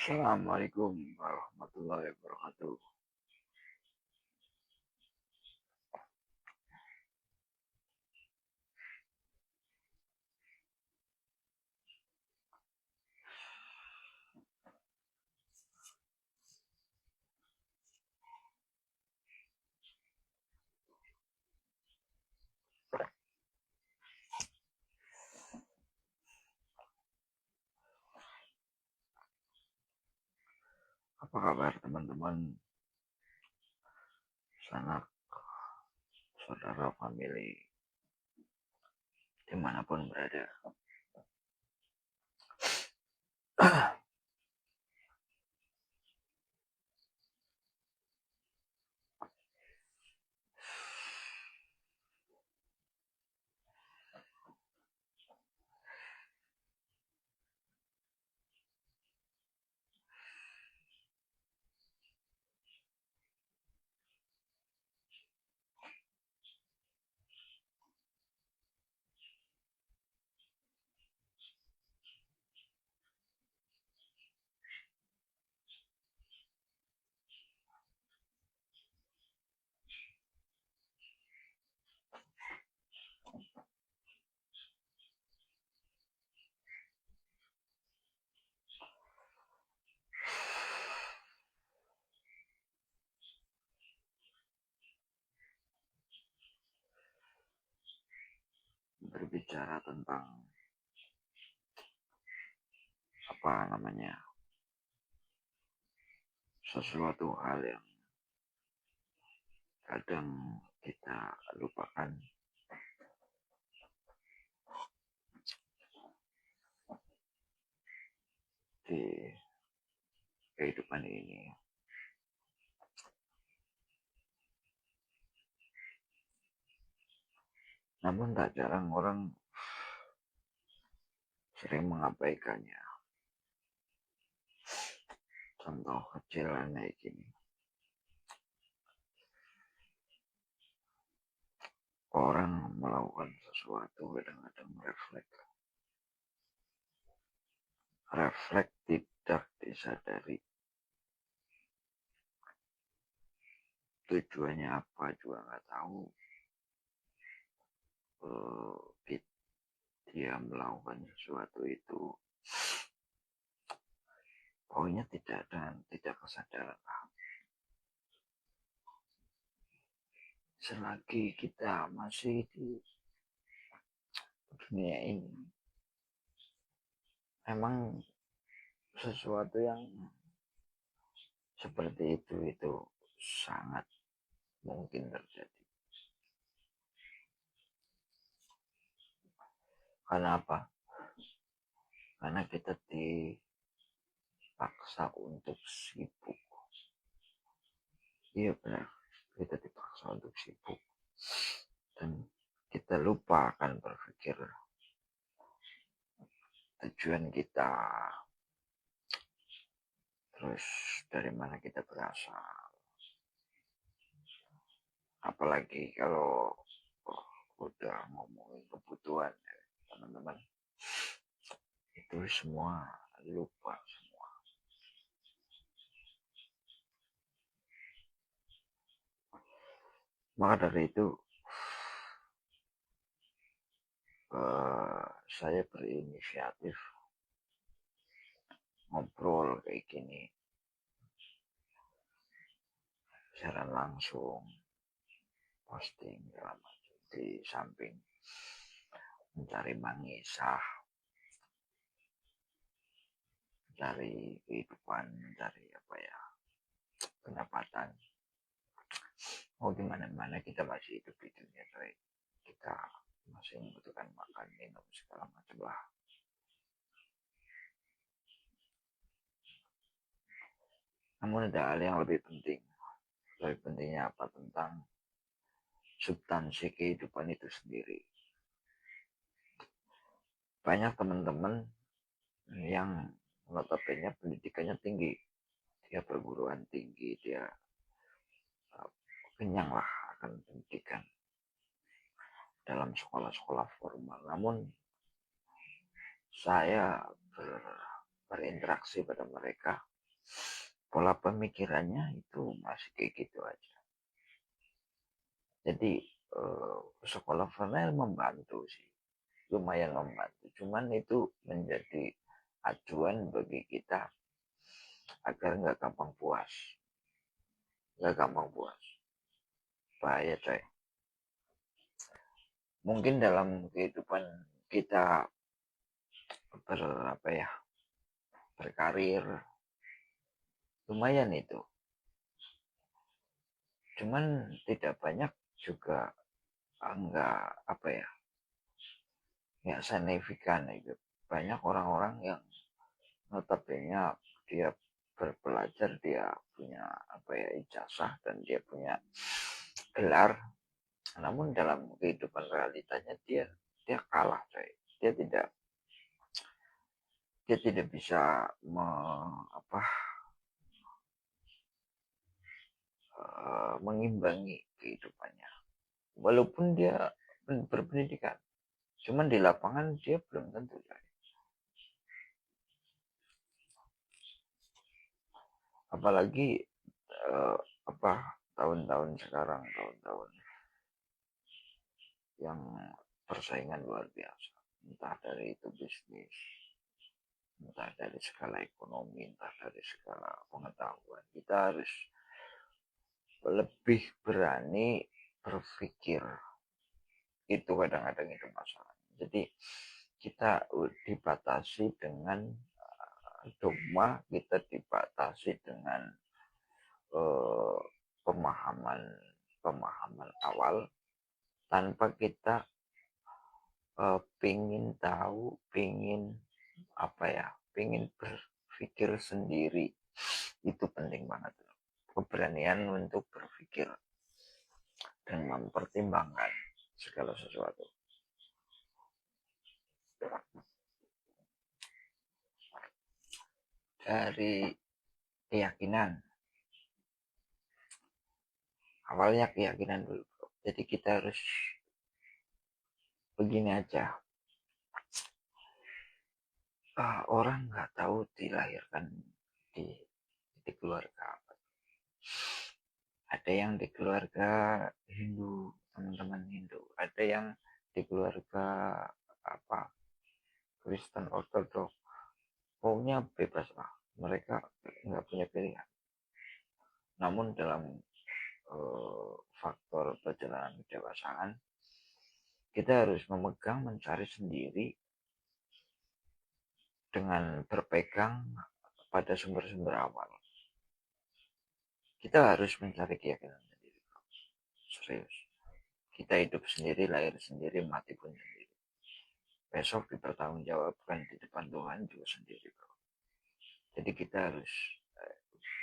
Assalamualaikum warahmatullahi wabarakatuh. Apa kabar teman-teman, sanak, saudara, family, dimanapun berada. Berbicara tentang sesuatu hal yang kadang kita lupakan di kehidupan ini. Namun tak jarang orang sering mengabaikannya. Contoh kecil kayak gini. Orang melakukan sesuatu kadang-kadang refleks tidak disadari. Tujuannya apa juga nggak tahu. Dia melakukan sesuatu itu pokoknya tidak kesadaran. Selagi kita masih di dunia ini, memang sesuatu yang seperti itu sangat mungkin terjadi. Karena apa? Karena kita dipaksa untuk sibuk. Iya benar, kita dipaksa untuk sibuk. Dan kita lupa akan berpikir tujuan kita, terus dari mana kita berasal. Apalagi kalau udah ngomongin kebutuhan ya, teman-teman, itu semua lupa semua. Maka dari itu saya berinisiatif ngobrol kayak gini secara langsung, posting segala macam, di samping mencari mangisah, mencari kehidupan, mencari pendapatan. Mau gimana kita masih hidup di dunia ini, kita masih membutuhkan makan, minum, segala macam lah. Namun ada hal yang lebih penting. Lebih pentingnya apa? Tentang substansi kehidupan itu sendiri. Banyak teman-teman yang notabene pendidikannya tinggi, dia perguruan tinggi, dia kenyang lah akan pendidikan dalam sekolah-sekolah formal. Namun saya berinteraksi pada mereka, pola pemikirannya itu masih kayak gitu aja. Jadi sekolah formal membantu sih, lumayan membantu. Cuman itu menjadi acuan bagi kita agar nggak gampang puas. Nggak gampang puas. Bahaya coy. Mungkin dalam kehidupan kita berkarir lumayan itu. Cuman tidak banyak juga enggak nggak signifikan itu. Banyak orang-orang yang notabene dia berbelajar, dia punya ijazah dan dia punya gelar, namun dalam kehidupan realitanya dia kalah coy. Dia tidak bisa mengimbangi kehidupannya walaupun dia berpendidikan, cuman di lapangan dia belum tentu coy. Apalagi tahun-tahun sekarang, tahun-tahun yang persaingan luar biasa, entah dari itu bisnis, entah dari skala ekonomi, entah dari skala pengetahuan. Kita harus lebih berani berpikir. Itu kadang-kadang itu masalah. Jadi kita dibatasi dengan dogma, kita dibatasi dengan pemahaman awal, tanpa kita pingin tahu, pingin berpikir sendiri. Itu penting banget, keberanian untuk berpikir dan mempertimbangkan segala sesuatu. Dari keyakinan, awalnya keyakinan dulu. Jadi kita harus begini aja, orang nggak tahu dilahirkan di keluarga apa. Ada yang di keluarga Hindu, teman-teman Hindu, ada yang di keluarga Kristen Ortodoks. Pokoknya bebas lah, mereka nggak punya pilihan. Namun dalam faktor perjalanan kedewasaan, kita harus mencari sendiri dengan berpegang pada sumber-sumber awal. Kita harus mencari keyakinan sendiri. Serius. Kita hidup sendiri, lahir sendiri, mati pun sendiri. Besok dipertanggungjawabkan di depan Tuhan juga sendiri, bro. Jadi kita harus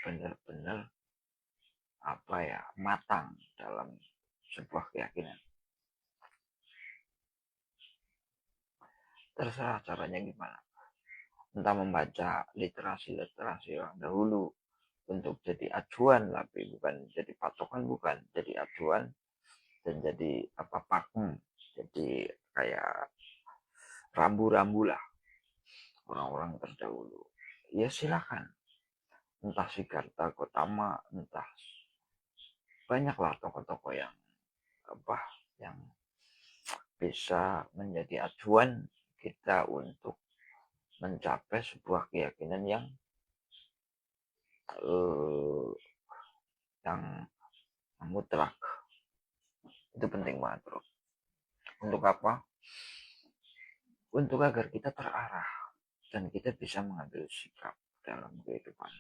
benar-benar matang dalam sebuah keyakinan. Terserah caranya gimana. Entah membaca literasi orang dahulu untuk jadi acuan, tapi bukan jadi patokan, bukan jadi acuan dan jadi pakem, jadi kayak rambu-rambu lah orang-orang terdahulu. Ya silakan, entah Siddhartha Gautama, entah banyaklah tokoh-tokoh yang yang bisa menjadi acuan kita untuk mencapai sebuah keyakinan yang mutlak. Itu penting banget, bro. Untuk apa? Untuk agar kita terarah dan kita bisa mengambil sikap dalam kehidupan.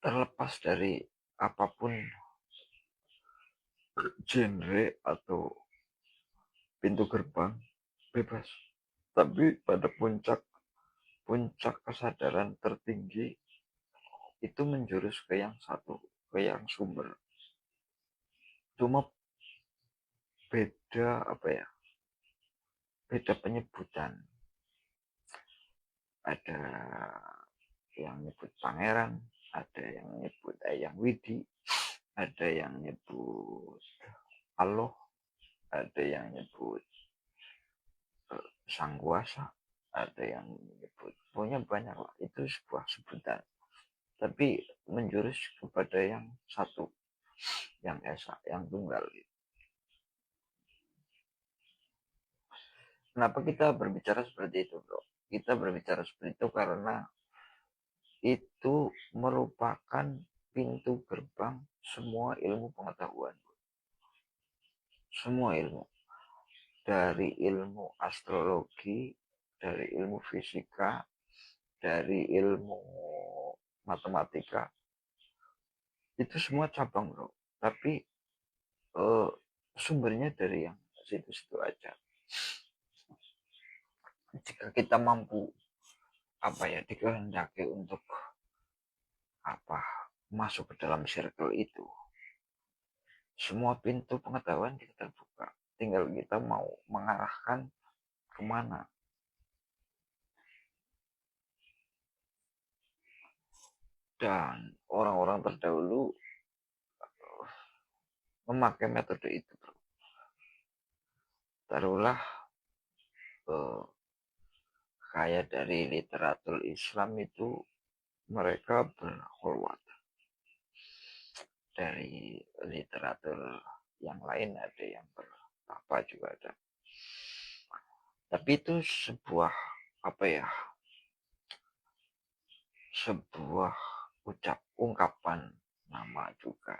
Terlepas dari apapun genre atau pintu gerbang, bebas. Tapi pada puncak kesadaran tertinggi itu menjurus ke yang satu, ke yang sumber. Cuma beda beda penyebutan. Ada yang nyebut pangeran, ada yang nyebut Eyang Widi, ada yang nyebut Allah, ada yang nyebut sang kuasa, ada yang menyebut, pokoknya banyak lah, itu sebuah sebutan, tapi menjurus kepada yang satu, yang esa, yang tunggal. Kenapa kita berbicara seperti itu, bro? Kita berbicara seperti itu karena itu merupakan pintu gerbang semua ilmu pengetahuan. Semua ilmu. Dari ilmu astrologi, dari ilmu fisika, dari ilmu matematika. Itu semua cabang, bro. Tapi sumbernya dari yang situ-situ aja. Jika kita mampu dikehendaki untuk masuk ke dalam circle itu, semua pintu pengetahuan kita terbuka, tinggal kita mau mengarahkan kemana. Dan orang-orang terdahulu memakai metode itu, bro. Taruhlah kayak dari literatur Islam itu mereka berkhulwat, dari literatur yang lain ada yang bertapa juga ada. Tapi itu sebuah sebuah ungkapan nama juga.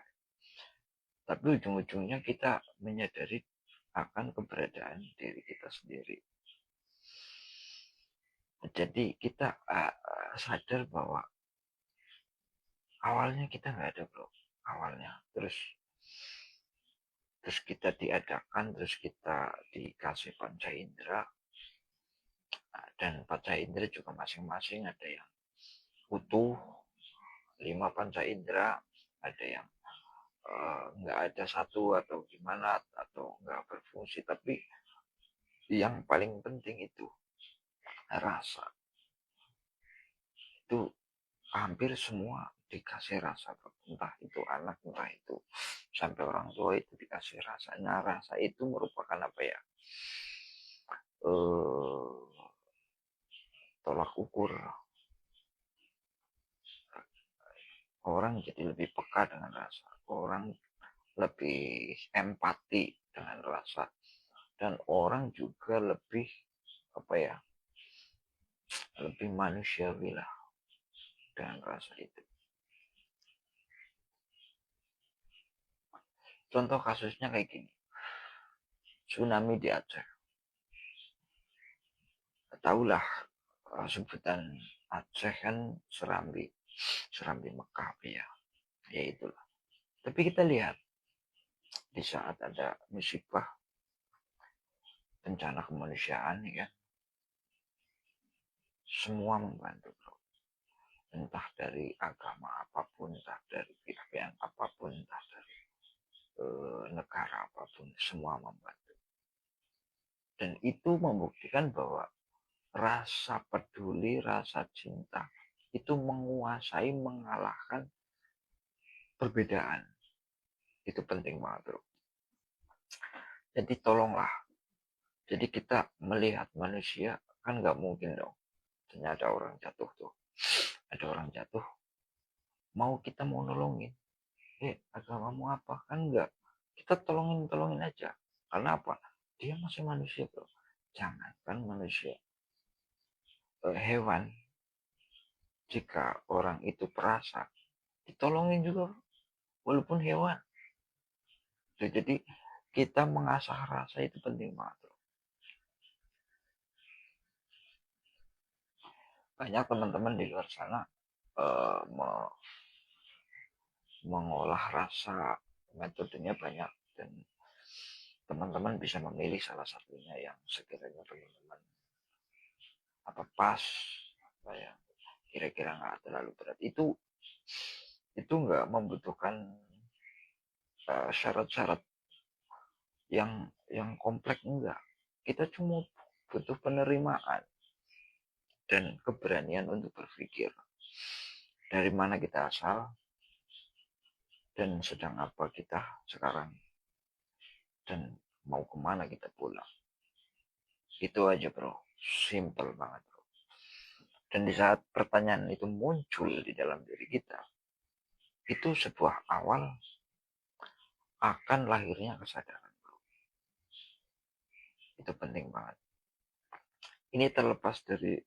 Tapi ujung-ujungnya kita menyadari akan keberadaan diri kita sendiri. Jadi kita sadar bahwa awalnya kita nggak ada, bro. Awalnya terus kita diadakan, terus kita dikasih panca indera, dan panca indera juga masing-masing ada yang utuh 5 panca indera, ada yang nggak ada satu atau gimana atau nggak berfungsi, tapi yang paling penting itu rasa. Itu hampir semua dikasih rasa, entah itu anak, entah itu sampai orang tua itu dikasih rasa. Nah, rasa itu merupakan tolak ukur orang jadi lebih peka dengan rasa, orang lebih empati dengan rasa, dan orang juga lebih lebih manusiawi lah dengan rasa itu. Contoh kasusnya kayak gini, tsunami di Aceh. Tahulah sebutan Aceh kan Serambi Mekah, ya itulah. Tapi kita lihat di saat ada musibah bencana kemanusiaan, ya, semua membantu, bro. Entah dari agama apapun, entah dari pihak apapun, entah dari negara apapun, semua membantu. Dan itu membuktikan bahwa rasa peduli, rasa cinta itu menguasai, mengalahkan perbedaan. Itu penting banget, bro. Jadi tolonglah. Jadi kita melihat manusia kan nggak mungkin dong. Ternyata ada orang jatuh tuh. Ada orang jatuh. Mau kita mau nolongin. Agamamu apa? Kan enggak. Kita tolongin aja. Karena apa? Dia masih manusia, bro. Jangan kan manusia. Hewan. Jika orang itu perasa, ditolongin juga, bro. Walaupun hewan. Jadi kita mengasah rasa itu penting banget, bro. Banyak teman-teman di luar sana mengolah rasa, metodenya banyak, dan teman-teman bisa memilih salah satunya yang sekiranya teman-teman pas, kira-kira nggak terlalu berat. Itu nggak membutuhkan syarat-syarat yang kompleks, enggak. Kita cuma butuh penerimaan dan keberanian untuk berpikir dari mana kita asal dan sedang apa kita sekarang dan mau kemana kita pulang. Itu aja bro, simple banget bro. Dan di saat pertanyaan itu muncul di dalam diri kita, itu sebuah awal akan lahirnya kesadaran bro. Itu penting banget. Ini terlepas dari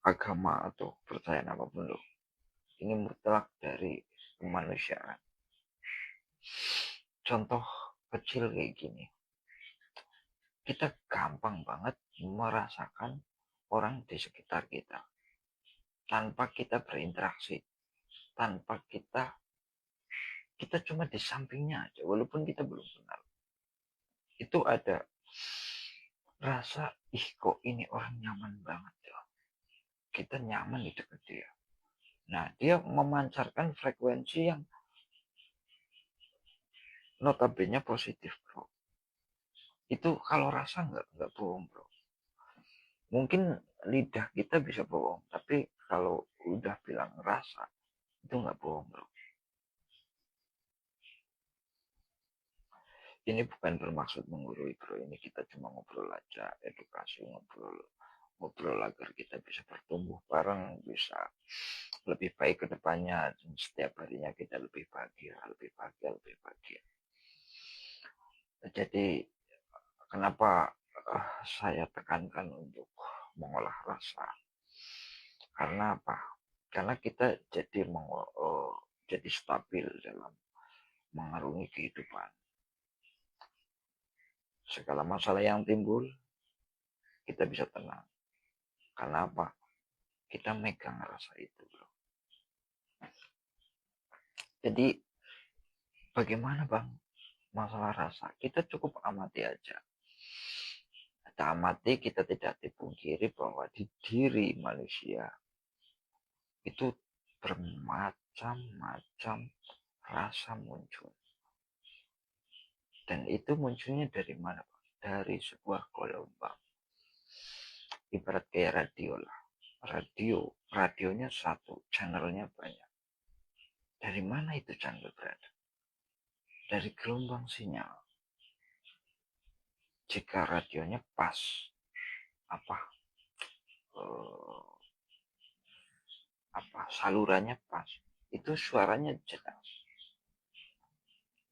agama atau kepercayaan apapun loh. Ini mutlak dari kemanusiaan. Contoh kecil kayak gini. Kita gampang banget merasakan orang di sekitar kita. Tanpa kita berinteraksi. Tanpa kita cuma di sampingnya aja. Walaupun kita belum kenal. Itu ada rasa, ih kok ini orang nyaman banget ya. Kita nyaman di dekat dia. Nah, dia memancarkan frekuensi yang notabene positif, bro. Itu kalau rasa nggak bohong, bro. Mungkin lidah kita bisa bohong, tapi kalau udah bilang rasa, itu nggak bohong, bro. Ini bukan bermaksud menggurui, bro. Ini kita cuma ngobrol aja, edukasi, ngobrol agar kita bisa bertumbuh bareng, bisa lebih baik ke depannya, dan setiap harinya kita lebih bahagia, lebih bahagia, lebih bahagia. Jadi kenapa saya tekankan untuk mengolah rasa? Karena apa? Karena kita jadi stabil dalam mengarungi kehidupan. Segala masalah yang timbul, kita bisa tenang. Karena apa? Kita megang rasa itu, bro. Jadi, bagaimana bang masalah rasa? Kita cukup amati aja. Kita amati, kita tidak dipungkiri bahwa di diri manusia itu bermacam-macam rasa muncul. Dan itu munculnya dari mana, Pak? Dari sebuah gelombang. Ibarat kayak radio lah. Radionya satu, channelnya banyak. Dari mana itu channel berada? Dari gelombang sinyal. Jika radionya pas, apa eh, salurannya pas, itu suaranya jelas.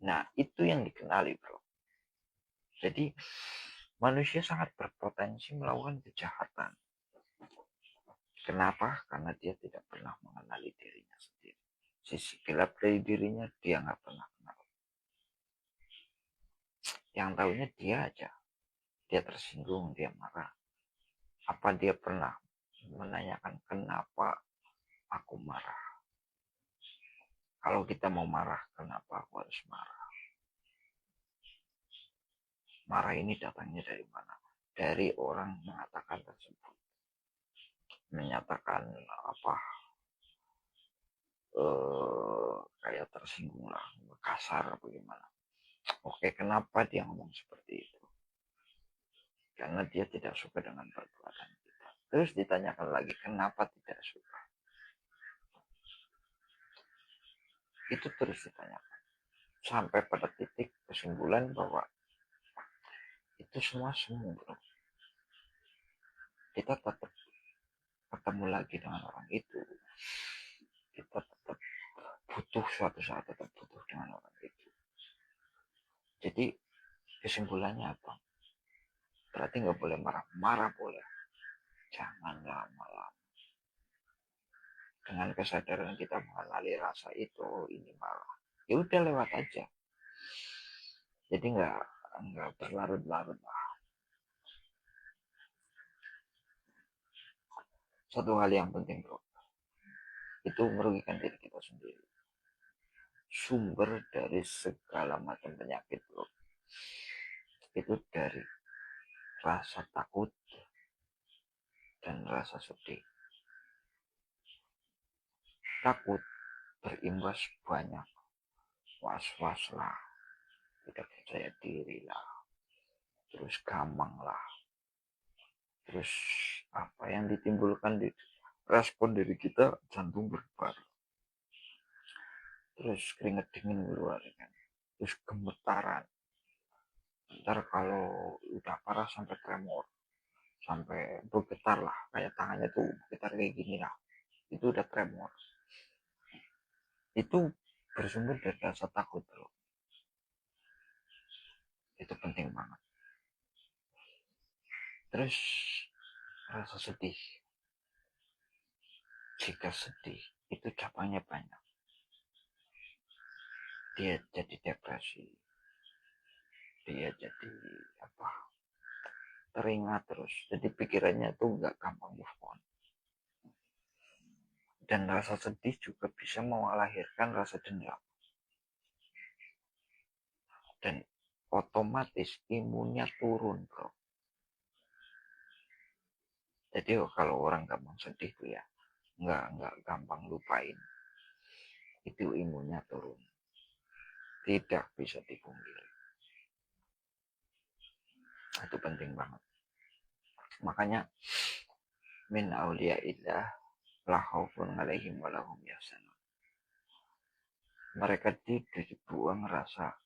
Nah, itu yang dikenali, bro. Jadi, manusia sangat berpotensi melakukan kejahatan. Kenapa? Karena dia tidak pernah mengenali dirinya sendiri. Sisi gelap dari dirinya dia nggak pernah kenal. Yang tahunya dia aja. Dia tersinggung, dia marah. Apa dia pernah menanyakan kenapa aku marah? Kalau kita mau marah, kenapa aku harus marah? Marah ini datangnya dari mana? Dari orang mengatakan tersebut. Menyatakan apa kayak tersinggung lah, kasar bagaimana. Oke, kenapa dia ngomong seperti itu? Karena dia tidak suka dengan perbuatan kita. Terus ditanyakan lagi, kenapa tidak suka? Itu terus ditanyakan. Sampai pada titik kesimpulan bahwa itu semua semu, bro. Kita tetap ketemu lagi dengan orang itu. Kita tetap butuh suatu saat, tetap butuh dengan orang itu. Jadi kesimpulannya apa? Berarti nggak boleh marah-marah, boleh. Jangan lama-lama. Dengan kesadaran kita mengenali rasa itu, ini marah. Ya udah lewat aja. Jadi nggak berlarut-larut lah. Satu hal yang penting, bro, itu merugikan diri kita sendiri. Sumber dari segala macam penyakit, bro, itu dari rasa takut dan rasa sedih. Takut berimbas banyak, was-was lah, tidak percaya diri lah, terus gamang lah, terus apa yang ditimbulkan di respon dari kita, jantung berdebar, terus keringet dingin keluar kan, terus gemetaran, ntar kalau udah parah sampai tremor, sampai bergetar lah, kayak tangannya tuh bergetar kayak gini lah, itu udah tremor. Itu bersumber dari rasa takut bro. Itu penting banget. Terus rasa sedih, jika sedih itu cabangnya banyak, dia jadi depresi, dia jadi apa, teringat terus, jadi pikirannya tuh nggak gampang move on. Dan rasa sedih juga bisa melahirkan rasa dendam, dan otomatis imunnya turun bro. Jadi kalau orang gampang sedih tuh ya nggak gampang lupain, itu imunnya turun, tidak bisa dipungkiri. Itu penting banget. Makanya min auliyaillah la khaufun alaihim wa lahum yahzanun. Mereka tidak dibuang rasa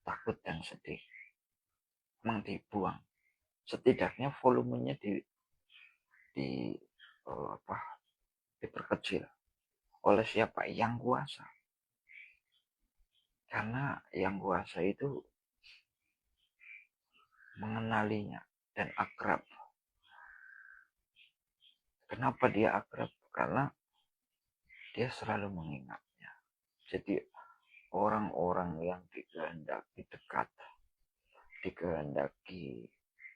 takut dan sedih, memang dibuang, setidaknya volumenya di apa, diperkecil oleh siapa? Yang kuasa. Karena yang kuasa itu mengenalinya dan akrab. Kenapa dia akrab? Karena dia selalu mengingatnya. Jadi orang-orang yang dikehendaki dekat, dikehendaki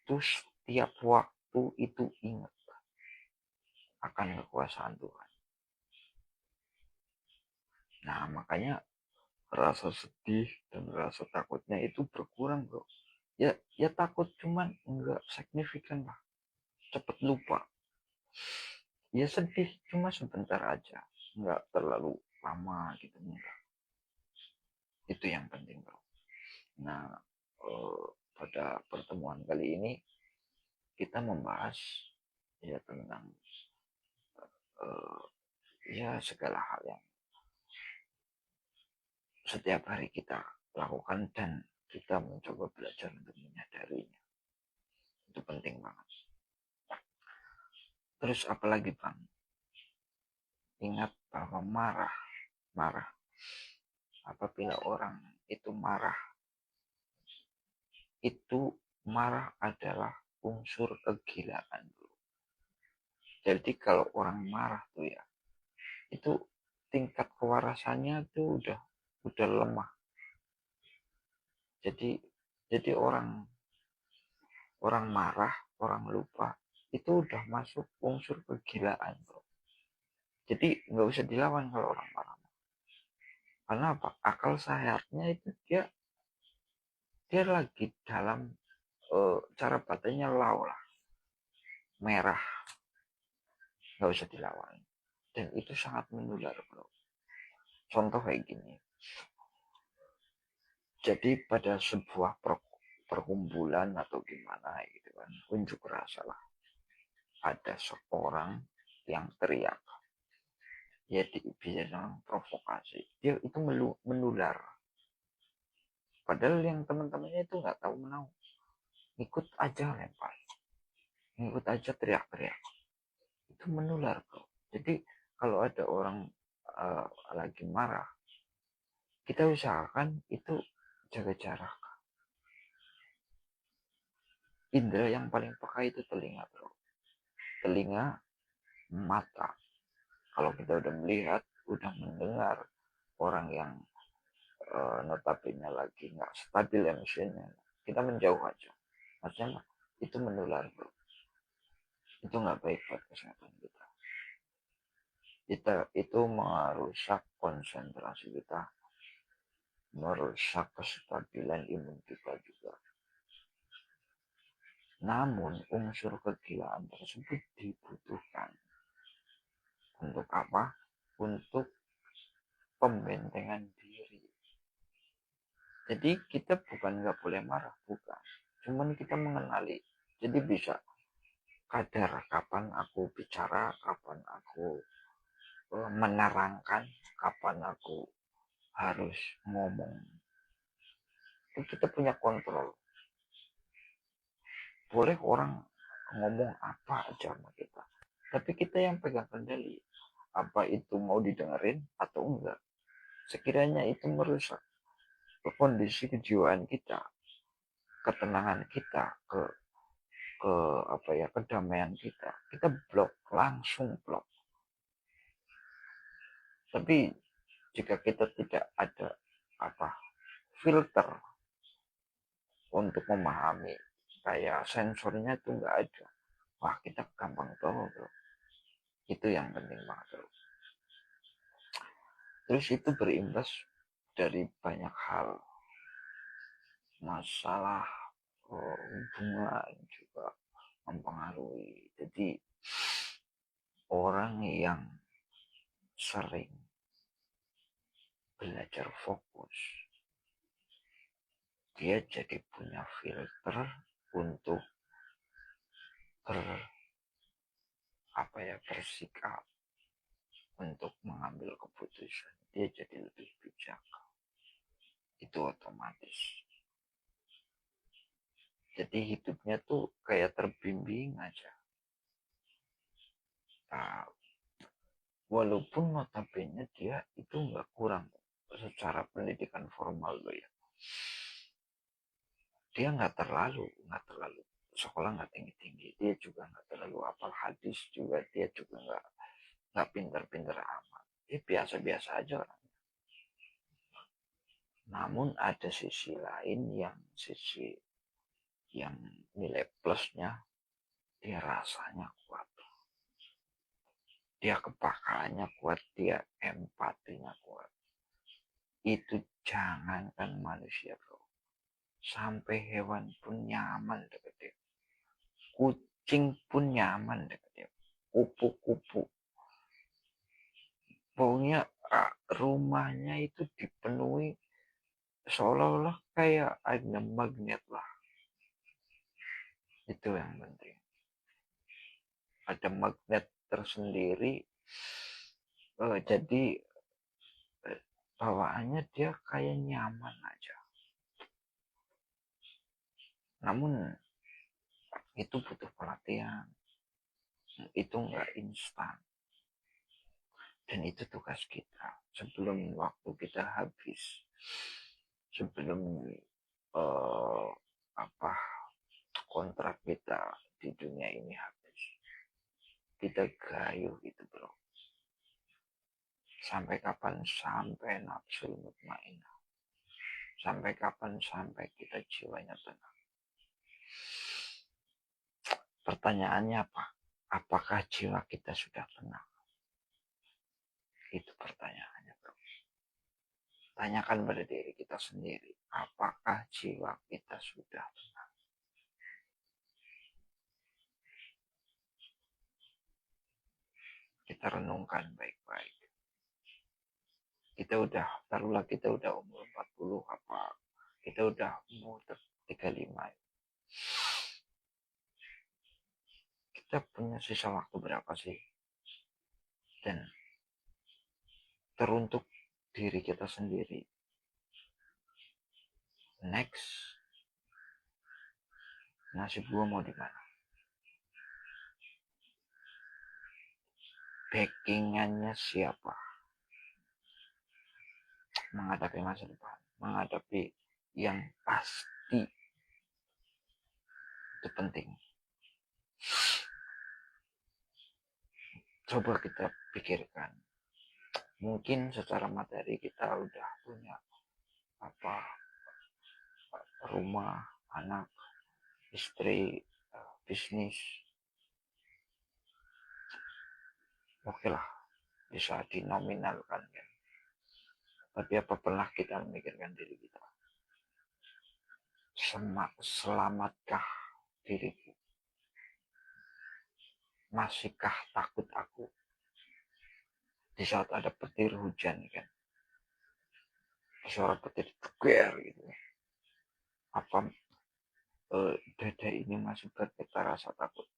terus setiap waktu itu ingat akan kekuasaan Tuhan. Nah makanya rasa sedih dan rasa takutnya itu berkurang bro. Ya takut cuman enggak signifikan lah, cepet lupa. Ya sedih cuma sebentar aja, enggak terlalu lama gitu, enggak. Itu yang penting bro. Nah pada pertemuan kali ini kita membahas ya tentang ya segala hal yang setiap hari kita lakukan dan kita mencoba belajar untuk menyadarinya. Itu penting banget. Terus apalagi bang, ingat bahwa marah apabila orang itu marah, itu marah adalah unsur kegilaan. Jadi kalau orang marah tuh ya, itu tingkat kewarasannya tuh udah lemah. Jadi orang marah, orang lupa, itu udah masuk unsur kegilaan bro. Jadi nggak usah dilawan kalau orang marah. Karena apa? Akal sehatnya itu dia lagi dalam cara batinnya lau lah, merah, nggak usah dilawan. Dan itu sangat menular bro. Contoh kayak gini. Jadi pada sebuah perkumpulan atau gimana gitu kan, unjuk rasa lah, ada seorang yang teriak, ya bisa provokasi, dia itu menular. Padahal yang teman-temannya itu nggak tahu menau, ikut aja lempar, ikut aja teriak-teriak, itu menular bro. Jadi kalau ada orang lagi marah, kita usahakan itu jaga jarak. Indra yang paling peka itu telinga bro, telinga, mata. Kalau kita udah melihat, udah mendengar orang yang notabene lagi nggak stabil emosinya, kita menjauh aja. Maksudnya itu menular bro, itu nggak baik buat kesehatan kita. Kita itu merusak konsentrasi kita, merusak kestabilan imun kita juga. Namun unsur kegilaan tersebut dibutuhkan untuk apa? Untuk pembentengan diri. Jadi kita bukan nggak boleh marah, bukan. Cuman kita mengenali. Jadi bisa kadar kapan aku bicara, kapan aku menerangkan, kapan aku harus ngomong. Itu kita punya kontrol. Boleh orang ngomong apa aja sama kita, tapi kita yang pegang kendali. Apa itu mau didengerin atau enggak? Sekiranya itu merusak kondisi kejiwaan kita, ketenangan kita, ke apa ya, kedamaian kita blok, langsung blok. Tapi jika kita tidak ada apa filter untuk memahami, kayak sensornya itu nggak ada, wah kita gampang tahu bro. Itu yang penting banget bro. Terus itu berimbas dari banyak hal, masalah hubungan juga mempengaruhi. Jadi orang yang sering belajar fokus, dia jadi punya filter untuk bersikap, untuk mengambil keputusan. Dia jadi lebih bijak. Itu otomatis. Jadi hidupnya tuh kayak terbimbing aja. Nah, walaupun notabene dia itu nggak kurang secara pendidikan formal loh ya. Dia nggak terlalu sekolah, nggak tinggi-tinggi. Dia juga nggak terlalu hafal hadis juga. Dia juga nggak pinter-pinter amat. Dia biasa-biasa aja orang. Namun ada sisi lain, sisi yang nilai plusnya, dia rasanya kuat, dia kepakarannya kuat, dia empatinya kuat. Itu jangankan manusia bro, sampai hewan pun nyaman deket dia. Kucing pun nyaman deket dia. Kupu-kupu, pokoknya rumahnya itu dipenuhi seolah-olah kayak ada magnet lah. Itu yang penting, ada magnet tersendiri. Jadi bawaannya dia kayak nyaman aja. Namun itu butuh pelatihan, itu nggak instan, dan itu tugas kita sebelum waktu kita habis, sebelum uh, apa kontrak kita di dunia ini habis, kita gayuh itu bro. Sampai kapan? Sampai nafsu mutmainah. Sampai kapan? Sampai kita jiwanya tenang. Pertanyaannya apa? Apakah jiwa kita sudah tenang? Itu pertanyaannya bro. Tanyakan pada diri kita sendiri, apakah jiwa kita sudah tenang? Kita renungkan baik-baik. Kita udah umur 40 apa, kita udah umur 35. Kita punya sisa waktu berapa sih? Dan teruntuk diri kita sendiri. Next, nasib gua mau di mana? Backingannya siapa? Menghadapi masa depan, menghadapi yang pasti, itu penting. Coba kita pikirkan. Mungkin secara materi kita udah punya rumah, anak, istri, bisnis. Oke lah, bisa dinominalkan kan. Tapi apa pernah kita memikirkan diri kita? Selamatkah diriku? Masihkah takut aku di saat ada petir hujan kan? Suara petir ceger gitu. Apa dada ini masih bergetar rasa takut?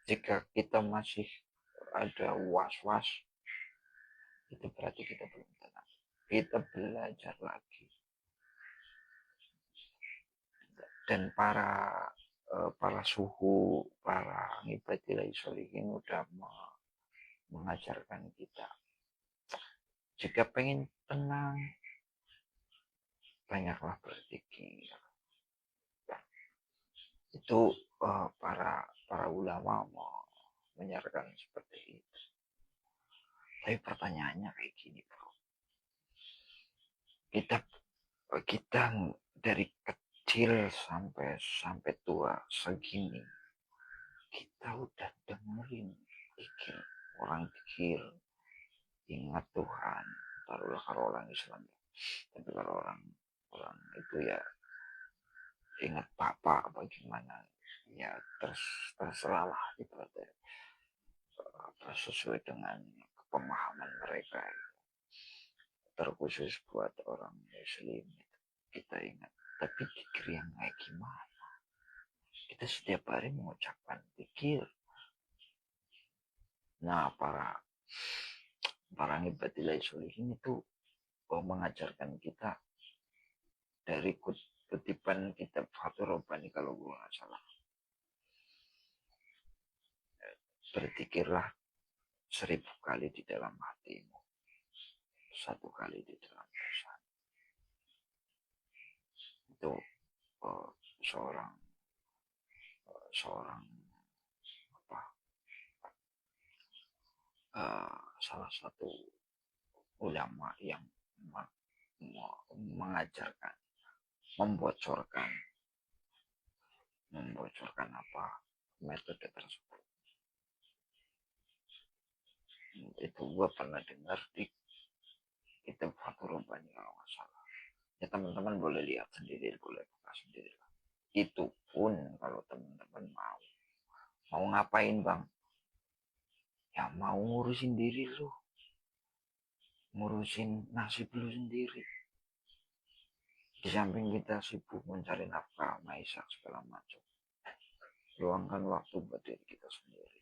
Jika kita masih ada was-was, itu berarti kita belum tenang. Kita belajar lagi. dan para suhu, para ngibadillahi sholihin udah mengajarkan kita jika pengen tenang banyaklah berzikir. Itu para ulama mau menyarankan seperti itu. Tapi pertanyaannya kayak gini, bro. Kita dari kecil sampai tua segini, kita udah dengerin dikir, orang dikir, ingat Tuhan. Taruhlah kalau orang Islam, tapi kalau orang itu ya ingat Bapak bagaimana, ya terserah lah ibaratnya sesuai dengan pemahaman mereka. Terkhusus buat orang Muslim kita ingat. Tapi zikir yang kayak gimana? Kita setiap hari mengucapkan zikir. Nah, para ngibadillahi sholihin itu mengajarkan kita dari kutipan kitab Fathur Rabbani kalau gue nggak salah. Berzikirlah 1000 kali di dalam hatimu, 1 kali di dalam lisan. Itu seorang apa salah satu ulama yang mengajarkan, membocorkan apa metode tersebut. Itu gue pernah dengar di kitab Fathur Rabbani kalau nggak salah. Ya teman-teman boleh lihat sendiri, boleh buka sendiri. Itu pun kalau teman-teman mau ngapain bang? Ya mau ngurusin diri lu, ngurusin nasib lu sendiri. Di samping kita sibuk mencari nafkah, maisha segala macam, luangkan waktu buat diri kita sendiri.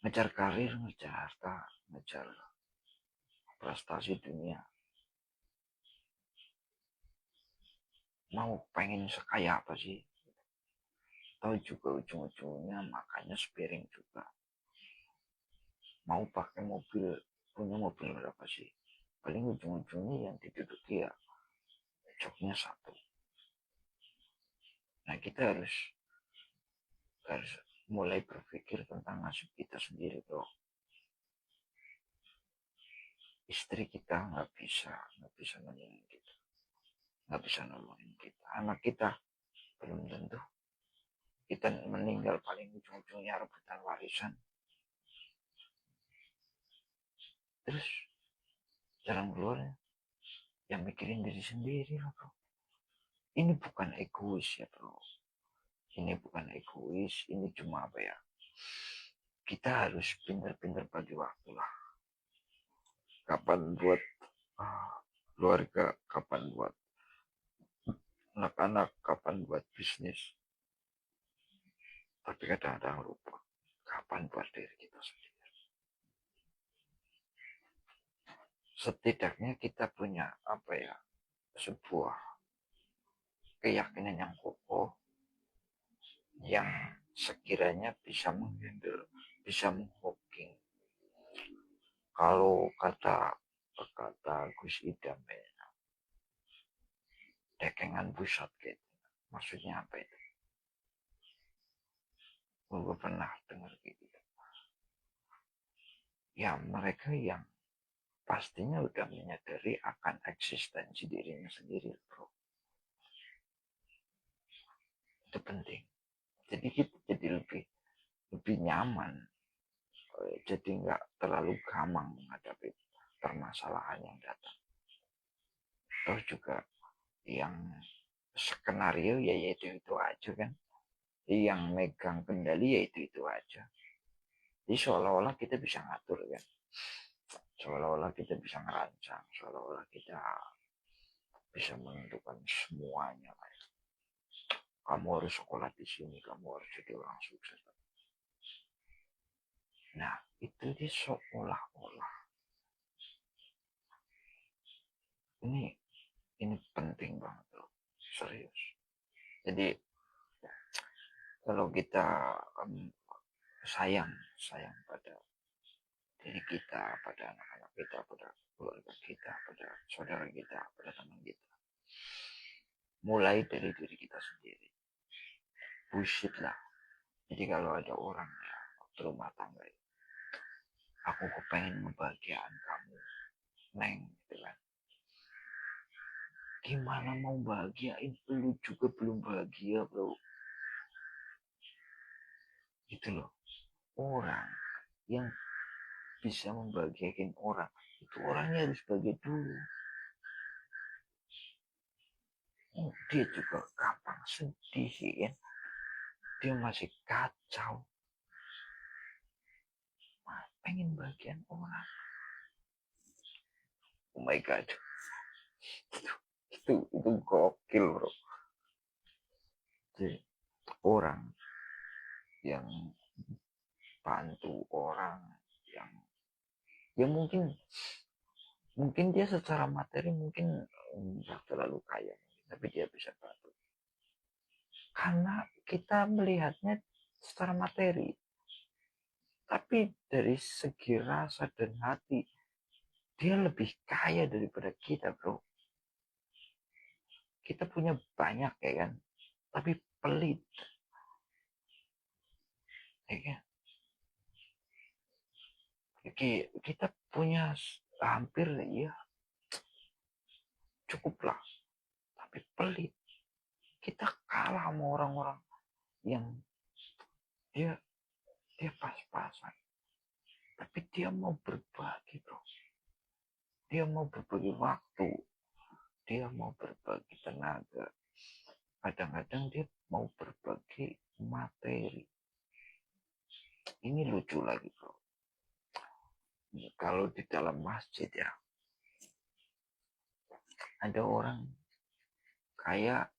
Ngejar karir, ngejar harta, ngejar prestasi dunia. Mau pengen sekaya apa sih? Tahu juga ujung-ujungnya makanya sepiring juga. Mau pakai mobil, punya mobil berapa sih? Paling ujung-ujungnya yang diduduki ya joknya 1. Nah kita harus mulai berpikir tentang nasib kita sendiri, bro. Istri kita nggak bisa nolongin kita, nggak bisa nolongin kita. Anak kita belum tentu. Kita meninggal paling ujung-ujungnya rebutan warisan. Terus jalan keluarnya yang mikirin diri sendiri lah, bro. Ini bukan egois ya, bro. Ini bukan egois, ini cuma apa ya? Kita harus pintar-pintar bagi waktu lah. Kapan buat keluarga, kapan buat anak-anak, kapan buat bisnis. Tapi kadang-kadang lupa kapan buat diri kita sendiri. Setidaknya kita punya apa ya, sebuah keyakinan yang kokoh yang sekiranya bisa menghandle, bisa menghooking. Kalau kata Gus Idam, dekengan pusat gitu. Maksudnya apa itu? Gue pernah dengar gitu. Ya mereka yang pastinya udah menyadari akan eksistensi dirinya sendiri, bro. Itu penting. Jadi kita jadi lebih nyaman, jadi nggak terlalu gampang menghadapi permasalahan yang datang. Terus juga yang skenario ya itu aja kan, yang megang kendali ya itu aja. Jadi seolah-olah kita bisa ngatur kan, seolah-olah kita bisa ngerancang, seolah-olah kita bisa menentukan semuanya lah. Kamu harus sekolah di sini, kamu harus jadi orang sukses. Nah itu dia seolah-olah ini penting banget loh. serius. Jadi kalau kita sayang pada diri kita, pada anak-anak kita, pada keluarga kita, pada saudara kita, pada teman kita, mulai dari diri kita sendiri. Bullshit lah. Jadi kalau ada orang ya berumah tangga, aku kepengen ngebahagiaan kamu, neng, gitu kan. Gimana mau bahagiain lu juga belum bahagia, bro. Gitu loh. Orang yang bisa membahagiakan orang, itu orangnya harus bahagia dulu. Dia juga gampang sedih, kan. Dia masih kacau. Pengen bagian orang. Oh my god. Itu gokil, bro. Jadi, orang yang bantu orang yang ya mungkin dia secara materi mungkin nggak terlalu kaya, tapi dia bisa bantu karena kita melihatnya secara materi, tapi dari segi rasa dan hati dia lebih kaya daripada kita, bro. Kita punya banyak, ya kan, tapi pelit, ya kan. Kita punya hampir ya cukuplah, tapi pelit. Kita kalah sama orang-orang yang dia pas-pasan, tapi dia mau berbagi, bro. Dia mau berbagi waktu, dia mau berbagi tenaga, kadang-kadang dia mau berbagi materi. Ini lucu lagi, bro. Kalau di dalam masjid ya, ada orang kayak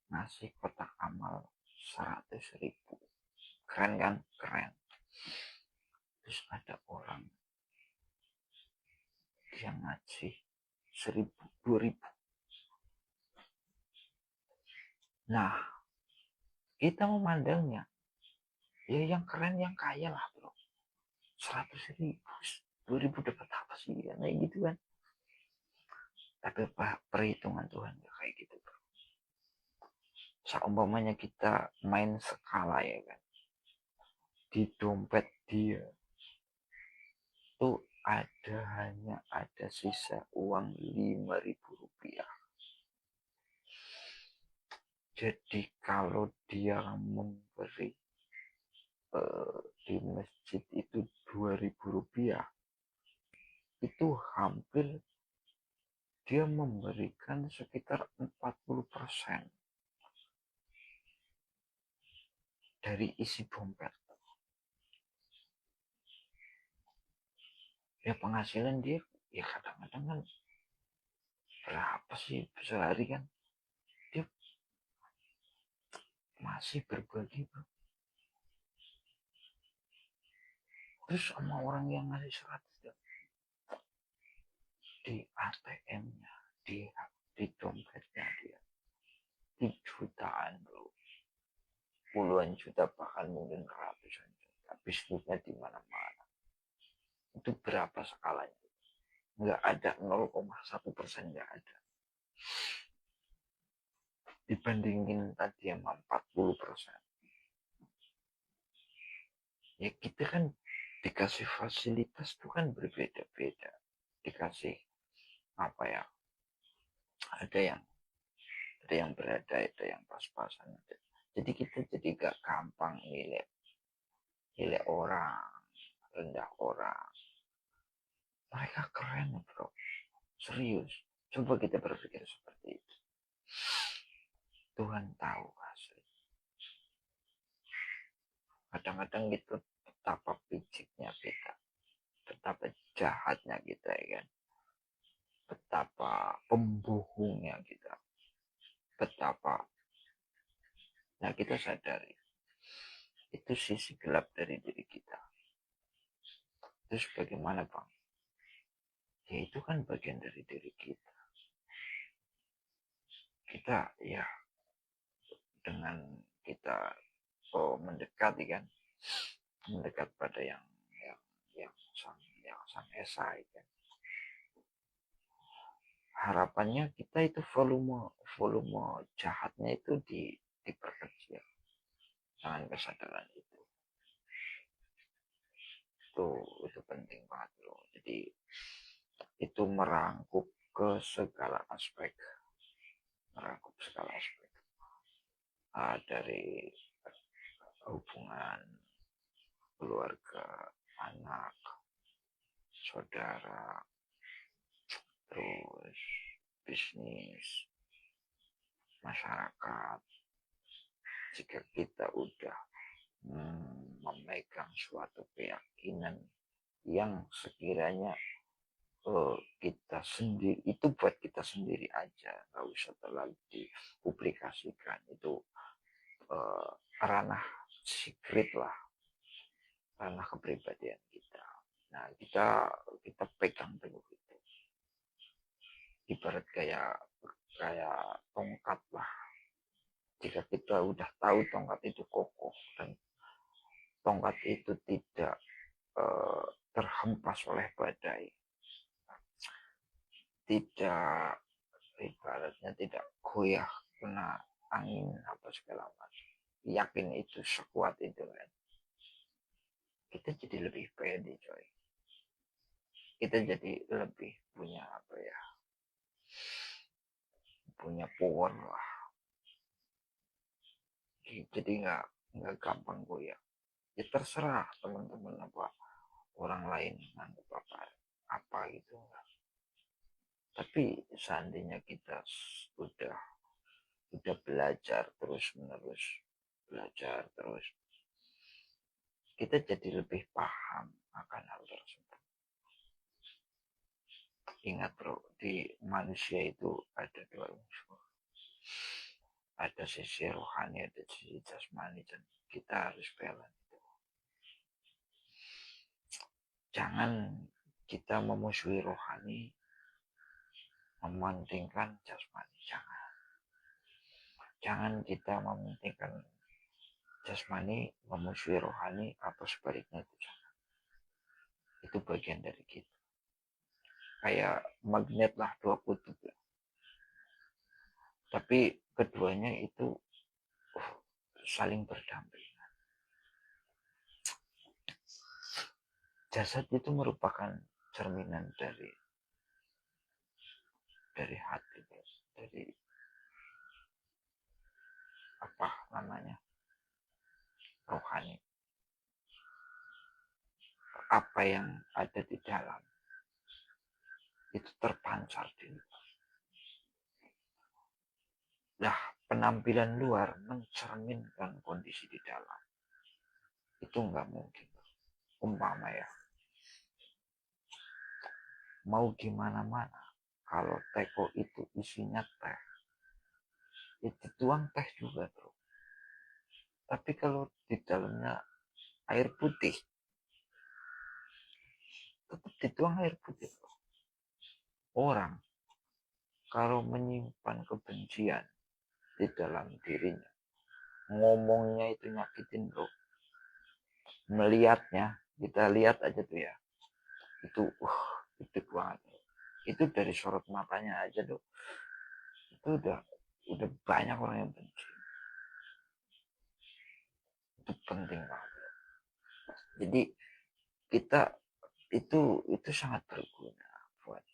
ngasih kotak amal 100.000. Keren kan? Keren. Terus ada orang yang ngasih 1.000, 2.000. Nah, kita memandangnya ya yang keren, yang kaya lah, bro. 100.000, 2.000 dapat apa sih? Ya, kayak gitu kan. Tapi perhitungan Tuhan gak kayak gitu, bro. Seumpamanya kita main skala, ya kan, di dompet dia tuh hanya ada sisa uang 5.000 rupiah. Jadi kalau dia memberi di masjid itu 2.000 rupiah, itu hampir dia memberikan sekitar 40% dari isi dompet. Ya penghasilan dia ya kadang-kadang kan berapa sih sehari kan, dia masih berbagi, bro. Terus sama orang yang ngasih 100 di ATM-nya, di dompetnya dia di jutaan, bro. Puluhan juta, bahkan mungkin ratusan juta. Bisnisnya di mana-mana. Itu berapa skalanya? Nggak ada 0,1%, nggak ada. Dibandingin tadi sama 40%. Ya kita kan dikasih fasilitas tuh kan berbeda-beda. Dikasih apa ya? Ada yang berada, ada yang pas-pasan. Jadi kita jadi gak gampang nilai orang, rendah orang. Mereka keren, bro. Serius. Coba kita berpikir seperti itu. Tuhan tahu asli. Kadang-kadang itu betapa piciknya kita, betapa jahatnya kita, ya kan, betapa pembohongnya kita, betapa. Nah, kita sadari itu sisi gelap dari diri kita. Terus bagaimana, bang? Ya itu kan bagian dari diri kita. kita ya dengan kita mendekat pada yang sang esa kan. Harapannya kita itu volume jahatnya itu diperkecil dengan kesadaran itu penting banget loh. Jadi itu merangkup ke segala aspek, dari hubungan keluarga, anak, saudara, terus bisnis, masyarakat. Jika kita udah memegang suatu keyakinan yang sekiranya kita sendiri, itu buat kita sendiri aja, nggak usah terlalu dipublikasikan, itu ranah secret lah, ranah kepribadian kita. Nah, kita pegang teguh itu, ibarat kayak tongkat lah. Jika kita udah tahu tongkat itu kokoh dan tongkat itu tidak terhempas oleh badai, tidak ibaratnya tidak goyah kena angin apa segala macam, yakin itu sekuat itu kan, kita jadi lebih pede coy, kita jadi lebih punya punya power lah, jadi nggak gampang goyah. Ya terserah teman-teman apa orang lain nganggap apa gitu, tapi seandainya kita udah belajar terus menerus, kita jadi lebih paham akan hal tersebut. Ingat bro, di manusia itu ada dua unsur, ada sisi rohani, ada sisi jasmani, dan kita harus balance. Jangan kita memusuhi rohani, mementingkan jasmani. Jangan kita mementingkan jasmani, memusuhi rohani, apa sebaliknya itu jangan. Itu bagian dari kita. Kayak magnet lah, dua kutub lah. Tapi keduanya itu saling berdampingan. Jasad itu merupakan cerminan dari hati, dari apa namanya, rohani. Apa yang ada di dalam itu terpancar di luar. Nah, penampilan luar mencerminkan kondisi di dalam. Itu nggak mungkin. Umpama ya, mau gimana mana, kalau teko itu isinya teh, itu tuang teh juga bro. Tapi kalau di dalamnya air putih, tetap dituang air putih bro. Orang kalau menyimpan kebencian di dalam dirinya, ngomongnya itu nyakitin bro. Melihatnya, kita lihat aja tuh ya, itu gede banget. Itu dari sorot matanya aja tuh, itu udah banyak orang yang benci. Itu penting banget. Jadi kita itu sangat berguna buat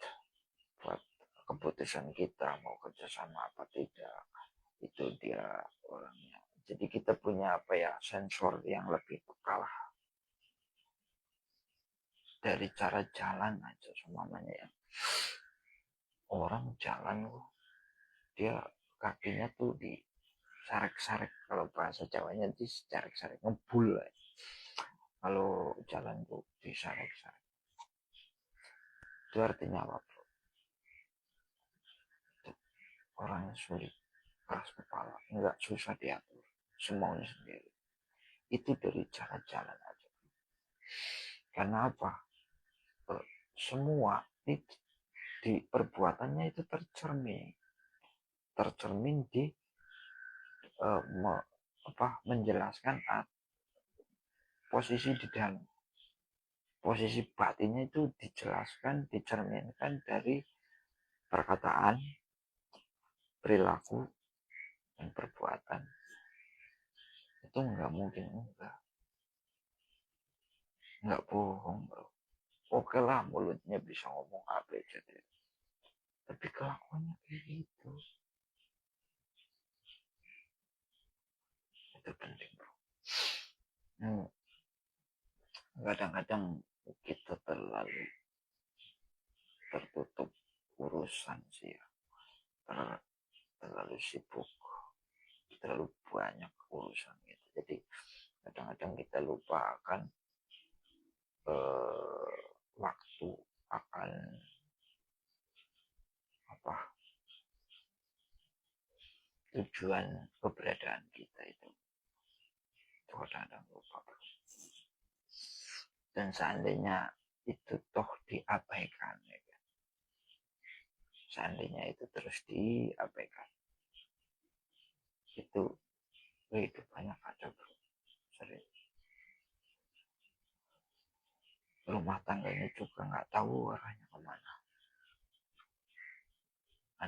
keputusan kita mau kerjasama apa tidak, itu dia orangnya. Jadi kita punya sensor yang lebih peka lah, dari cara jalan aja semuanya ya. Orang jalan dia kakinya tuh disarek-sarek, kalau bahasa Jawanya disarek-sarek, ngebul lah. Kalau jalan tuh disarek-sarek, itu artinya apa bro? Orangnya sulit, keras kepala, nggak, susah diatur, semuanya sendiri. Itu dari cara jalan aja. Karena apa? Semua di perbuatannya itu tercermin tercermin di menjelaskan posisi di dalam. Posisi batinnya itu dijelaskan, dicerminkan dari perkataan, perilaku, dan perbuatan. Itu nggak mungkin, nggak bohong bro. Oke lah mulutnya bisa ngomong apa aja deh, tapi kelakuannya kayak gitu. Itu penting bro. Kadang-kadang kita terlalu tertutup urusan sih ya, terlalu sibuk, terlalu banyak urusan gitu. Jadi kadang-kadang kita lupakan waktu akan tujuan keberadaan kita itu kadang-kadang lupa. Dan seandainya itu toh diabaikan ya kan? Seandainya itu terus diabaikan, itu kehidupannya kacau bro. Serius. Rumah tangganya juga nggak tahu arahnya kemana,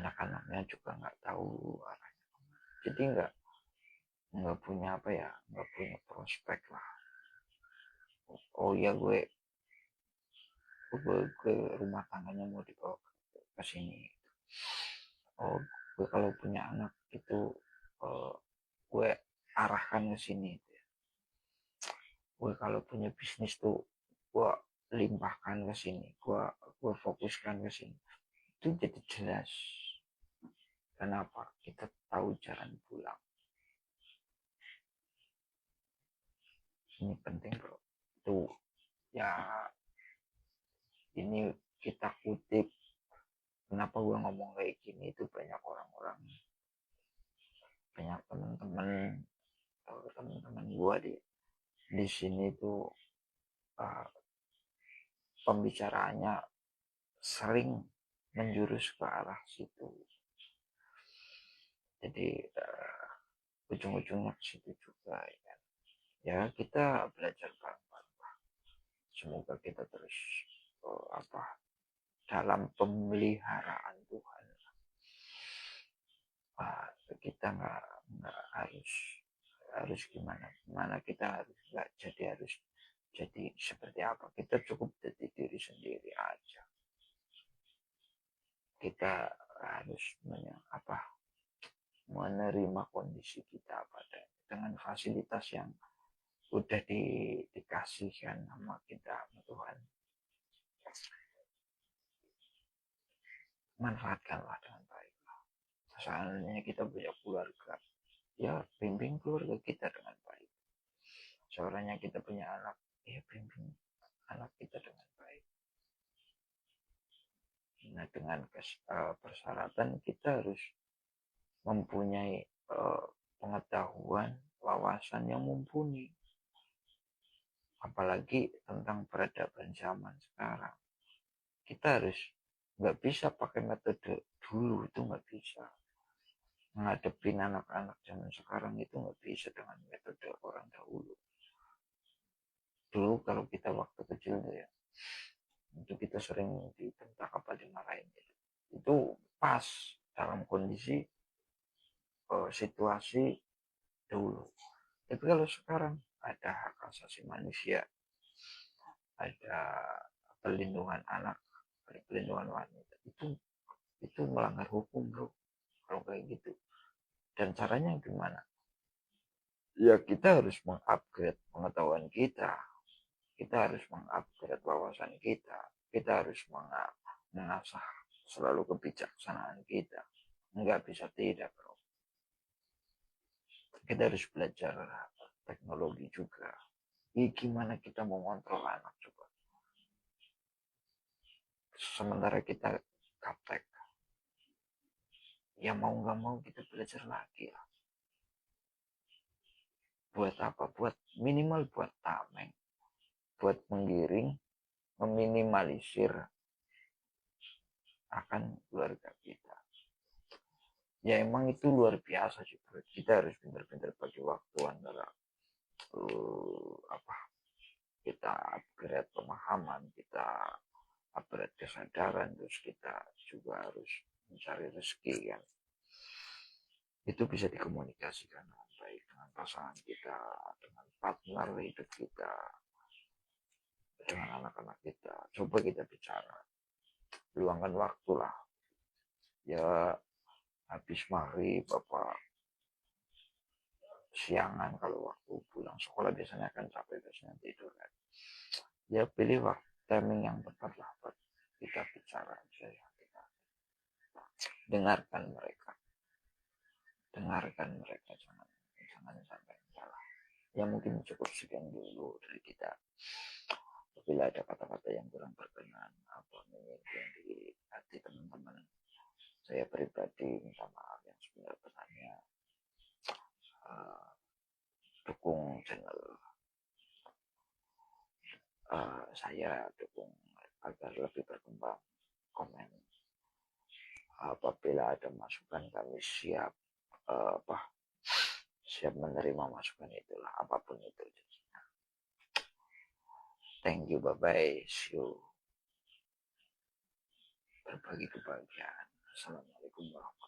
anak-anaknya juga nggak tahu arahnya kemana. Jadi nggak punya nggak punya prospek lah. Oh ya gue rumah tangganya mau dibawa ke sini. Oh gue kalau punya anak itu gue arahkan ke sini. Gue kalau punya bisnis tuh gue limpahkan ke sini, gue fokuskan ke sini. Itu jadi jelas kenapa kita tahu jalan pulang. Ini penting bro. Tuh ya, ini kita kutip. Kenapa gue ngomong kayak gini, itu banyak orang-orang, banyak teman-teman gue di sini tuh pembicaraannya sering menjurus ke arah situ. Jadi ujung-ujungnya ke situ juga ya kan. Ya kita belajar bareng-bareng. Semoga kita terus dalam pemeliharaan Tuhan. Kita nggak harus gimana kita harus jadi seperti apa. Kita cukup jadi diri sendiri aja. Kita harus menerima kondisi kita dengan fasilitas yang udah dikasihkan sama kita sama Tuhan. Manfaatkanlah dengan baik. Seandainya kita punya keluarga, ya bimbing keluarga kita dengan baik. Seandainya kita punya anak, ya bimbing anak kita dengan baik. Nah dengan persyaratan kita harus mempunyai pengetahuan, wawasan yang mumpuni. Apalagi tentang peradaban zaman sekarang. Kita harus nggak bisa pakai metode dulu, itu nggak bisa. Menghadapin anak-anak zaman sekarang itu nggak bisa dengan metode orang dahulu. Dulu kalau kita waktu kecil ya, itu kita sering dibentak apa dimarahin gitu. Itu pas dalam kondisi situasi dulu. Tapi kalau sekarang ada hak asasi manusia, ada perlindungan anak, ada perlindungan wanita, itu melanggar hukum bro kalau kayak gitu. Dan caranya gimana? Ya kita harus mengupgrade pengetahuan kita harus mengupgrade wawasan kita harus mengasah selalu kebijaksanaan kita. Nggak bisa tidak bro. Kita harus belajar teknologi juga. Gimana kita mau mengontrol anak coba. Sementara kita gaptek. Ya mau nggak mau kita belajar lagi ya. Buat apa? Buat minimal buat tameng. Buat menggiring, meminimalisir akan keluarga kita. ya emang itu luar biasa sih bro. Kita harus pintar-pintar bagi waktu antara apa, kita upgrade pemahaman, kita upgrade kesadaran, terus kita juga harus mencari rezeki kan. Itu bisa dikomunikasikan dengan baik dengan pasangan kita, dengan partner hidup kita, dengan anak-anak kita. Coba kita bicara, luangkan waktu lah. Ya habis maghrib apa siangan, kalau waktu pulang sekolah biasanya kan capek, biasanya tidur kan. Ya pilih waktu timing yang tepat lah buat kita bicara aja ya. Kita dengarkan mereka, jangan sampai salah. Ya mungkin cukup sekian dulu dari kita. Apabila ada kata-kata yang kurang berkenan atau menyinggung di hati teman-teman, saya pribadi minta maaf yang sebenarnya. Dukung channel saya, dukung agar lebih berkembang. Komen apabila ada masukan, kami siap siap menerima masukan itulah, apapun itu. Thank you, bye bye, see you. Berbagi kebahagiaan. Assalamualaikum warahmatullahi wabarakatuh.